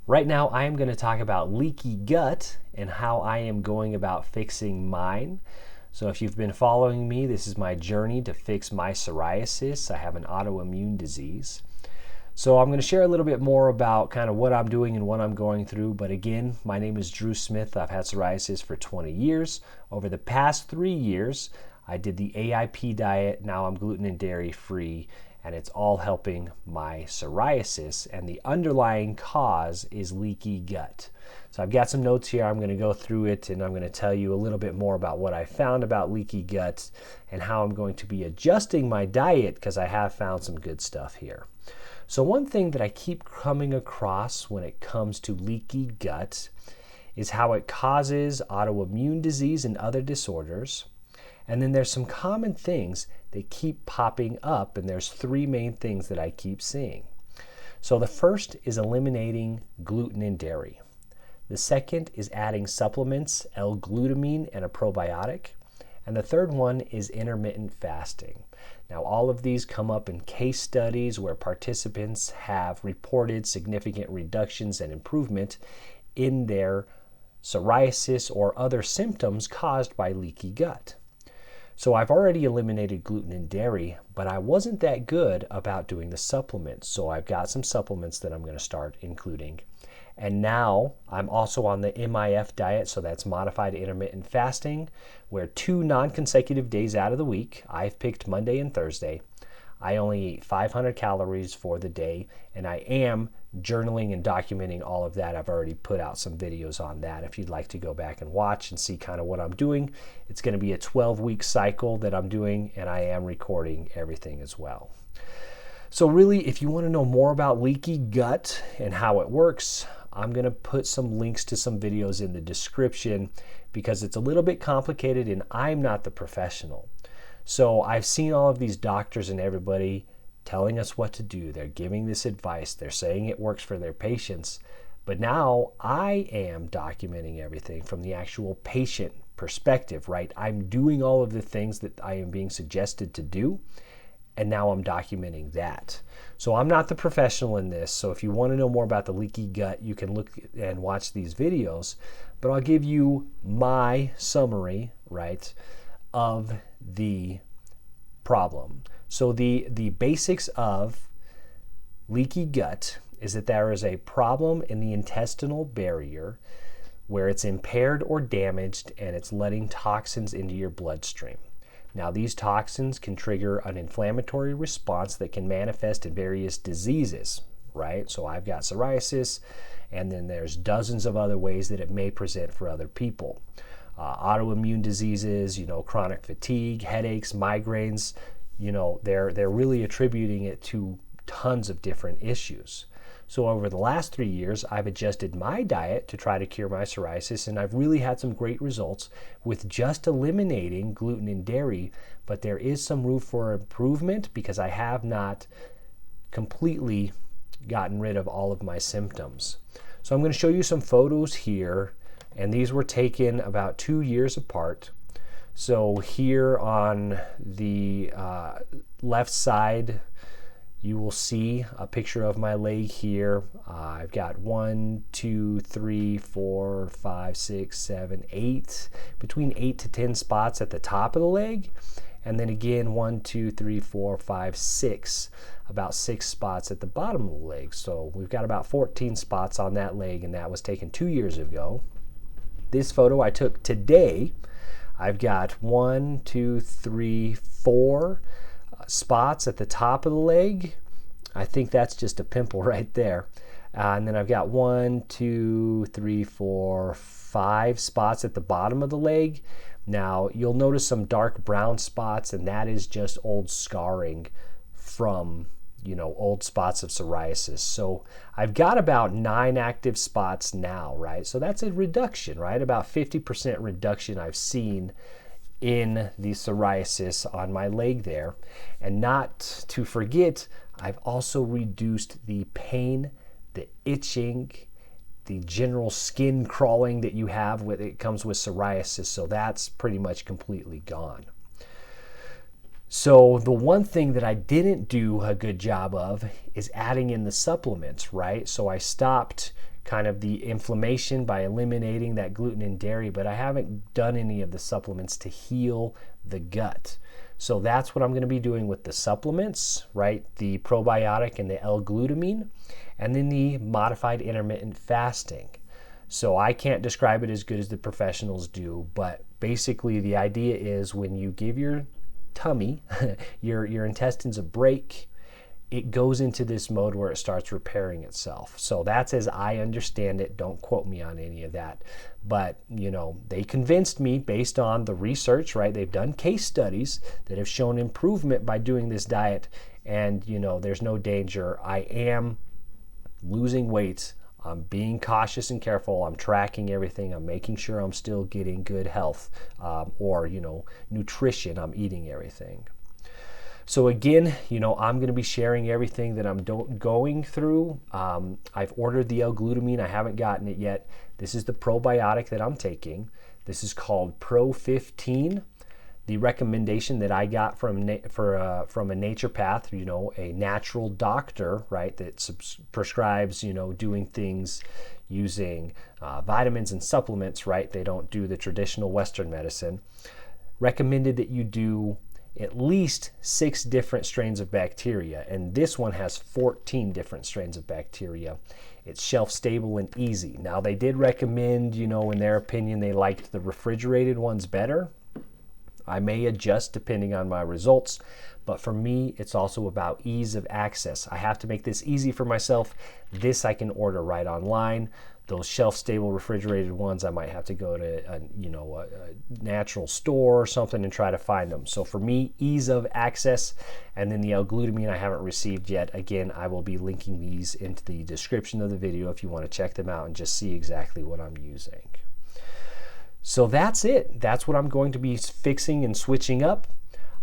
Right now, I am going to talk about leaky gut and how I am going about fixing mine. So if you've been following me, this is my journey to fix my psoriasis. I have an autoimmune disease. So I'm going to share a little bit more about kind of what I'm doing and what I'm going through. But again, my name is Drew Smith. I've had psoriasis for 20 years. Over the past 3 years, I did the AIP diet. Now I'm gluten and dairy free, and it's all helping my psoriasis. And the underlying cause is leaky gut. So I've got some notes here. I'm going to go through it, and I'm going to tell you a little bit more about what I found about leaky gut and how I'm going to be adjusting my diet, because I have found some good stuff here. So one thing that I keep coming across when it comes to leaky gut is how it causes autoimmune disease and other disorders. And then there's some common things that keep popping up, and there's 3 main things that I keep seeing. So the first is eliminating gluten and dairy. The second is adding supplements, L Glutamine and a probiotic. And the third one is intermittent fasting. Now, all of these come up in case studies where participants have reported significant reductions and improvement in their psoriasis or other symptoms caused by leaky gut. So I've already eliminated gluten and dairy, but I wasn't that good about doing the supplements. So I've got some supplements that I'm going to start including. And now I'm also on the MIF diet, so that's modified intermittent fasting, where 2 non-consecutive days out of the week, I've picked Monday and Thursday, I only eat 500 calories for the day, and I am journaling and documenting all of that. I've already put out some videos on that if you'd like to go back and watch and see kind of what I'm doing. It's going to be a 12-week cycle that I'm doing, and I am recording everything as well. So really, if you want to know more about leaky gut and how it works, I'm going to put some links to some videos in the description because it's a little bit complicated and I'm not the professional. So I've seen all of these doctors and everybody telling us what to do. They're giving this advice. They're saying it works for their patients. But now I am documenting everything from the actual patient perspective, right? I'm doing all of the things that I am being suggested to do, and now I'm documenting that. So I'm not the professional in this. So if you want to know more about the leaky gut, you can look and watch these videos. But I'll give you my summary, right, of the problem. So the basics of leaky gut is that there is a problem in the intestinal barrier where it's impaired or damaged, and it's letting toxins into your bloodstream. Now, these toxins can trigger an inflammatory response that can manifest in various diseases, right? So I've got psoriasis, and then there's dozens of other ways that it may present for other people. Autoimmune diseases, chronic fatigue, headaches, migraines, they're really attributing it to tons of different issues. So over the last 3 years, I've adjusted my diet to try to cure my psoriasis, and I've really had some great results with just eliminating gluten and dairy, but there is some room for improvement because I have not completely gotten rid of all of my symptoms. So I'm going to show you some photos here, and these were taken about 2 years apart. So here on the left side, you will see a picture of my leg here. I've got 1, 2, 3, 4, 5, 6, 7, 8, between 8 to 10 spots at the top of the leg. And then again, 1, 2, 3, 4, 5, 6, about 6 spots at the bottom of the leg. So we've got about 14 spots on that leg, and that was taken 2 years ago. This photo I took today. I've got 1, 2, 3, 4 spots at the top of the leg. I think that's just a pimple right there. And then I've got 1, 2, 3, 4, 5 spots at the bottom of the leg. Now you'll notice some dark brown spots, and that is just old scarring from old spots of psoriasis. So I've got about 9 active spots now, right? So that's a reduction, right? About 50% reduction I've seen in the psoriasis on my leg there. And not to forget, I've also reduced the pain, the itching, the general skin crawling that you have when it comes with psoriasis. So that's pretty much completely gone. So the one thing that I didn't do a good job of is adding in the supplements, right? So I stopped kind of the inflammation by eliminating that gluten and dairy, but I haven't done any of the supplements to heal the gut. So that's what I'm going to be doing with the supplements, right? The probiotic and the L Glutamine, and then the modified intermittent fasting. So I can't describe it as good as the professionals do, but basically the idea is when you give your tummy, your intestines a break, it goes into this mode where it starts repairing itself. So that's as I understand it. Don't quote me on any of that. But, you know, they convinced me based on the research, right? They've done case studies that have shown improvement by doing this diet. And, you know, there's no danger. I am losing weight. I'm being cautious and careful. I'm tracking everything. I'm making sure I'm still getting good health or, you know, nutrition. I'm eating everything. So again, you know, I'm going to be sharing everything that I'm going through. I've ordered the L Glutamine. I haven't gotten it yet. This is the probiotic that I'm taking. This is called Pro 15. The recommendation that I got from a naturopath, you know, a natural doctor, right, that prescribes, you know, doing things using vitamins and supplements, right? They don't do the traditional Western medicine. Recommended that you do at least 6 different strains of bacteria, and this one has 14 different strains of bacteria. It's shelf stable and easy. Now they did recommend, you know, in their opinion, they liked the refrigerated ones better. I may adjust depending on my results, but for me, it's also about ease of access. I have to make this easy for myself. This I can order right online. Those shelf-stable refrigerated ones, I might have to go to a natural store or something and try to find them. So for me, ease of access. And then the L Glutamine I haven't received yet. Again, I will be linking these into the description of the video if you want to check them out and just see exactly what I'm using. So that's it. That's what I'm going to be fixing and switching up.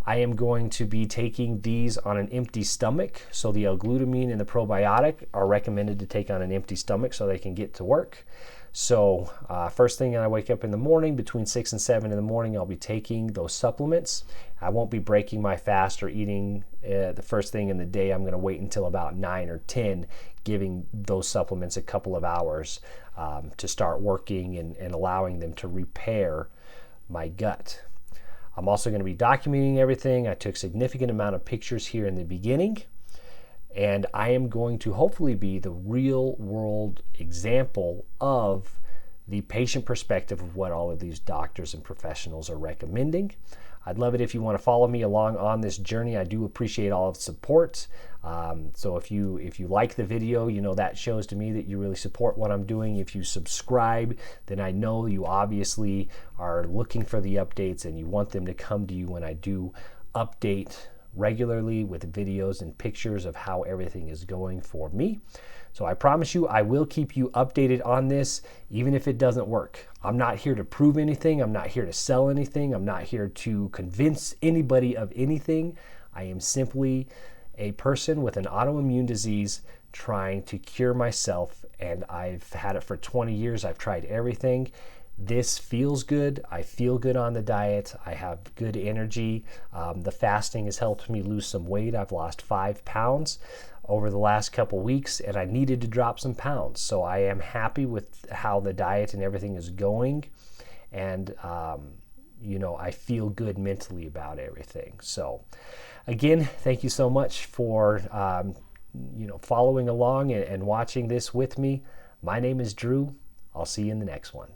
I am going to be taking these on an empty stomach. So the L Glutamine and the probiotic are recommended to take on an empty stomach so they can get to work. So first thing I wake up in the morning, between 6 and 7 in the morning, I'll be taking those supplements. I won't be breaking my fast or eating the first thing in the day. I'm going to wait until about 9 or 10, giving those supplements a couple of hours to start working and allowing them to repair my gut. I'm also going to be documenting everything. I took a significant amount of pictures here in the beginning, and I am going to hopefully be the real world example of the patient perspective of what all of these doctors and professionals are recommending. I'd love it if you want to follow me along on this journey. I do appreciate all of the support. So if you like the video, you know, that shows to me that you really support what I'm doing. If you subscribe, then I know you obviously are looking for the updates and you want them to come to you when I do update regularly with videos and pictures of how everything is going for me. So I promise you, I will keep you updated on this, even if it doesn't work. I'm not here to prove anything. I'm not here to sell anything. I'm not here to convince anybody of anything. I am simply a person with an autoimmune disease trying to cure myself, and I've had it for 20 years. I've tried everything. This feels good. I feel good on the diet. I have good energy. The fasting has helped me lose some weight. I've lost 5 pounds over the last couple weeks, and I needed to drop some pounds. So I am happy with how the diet and everything is going. And, you know, I feel good mentally about everything. So again, thank you so much for, you know, following along and watching this with me. My name is Drew. I'll see you in the next one.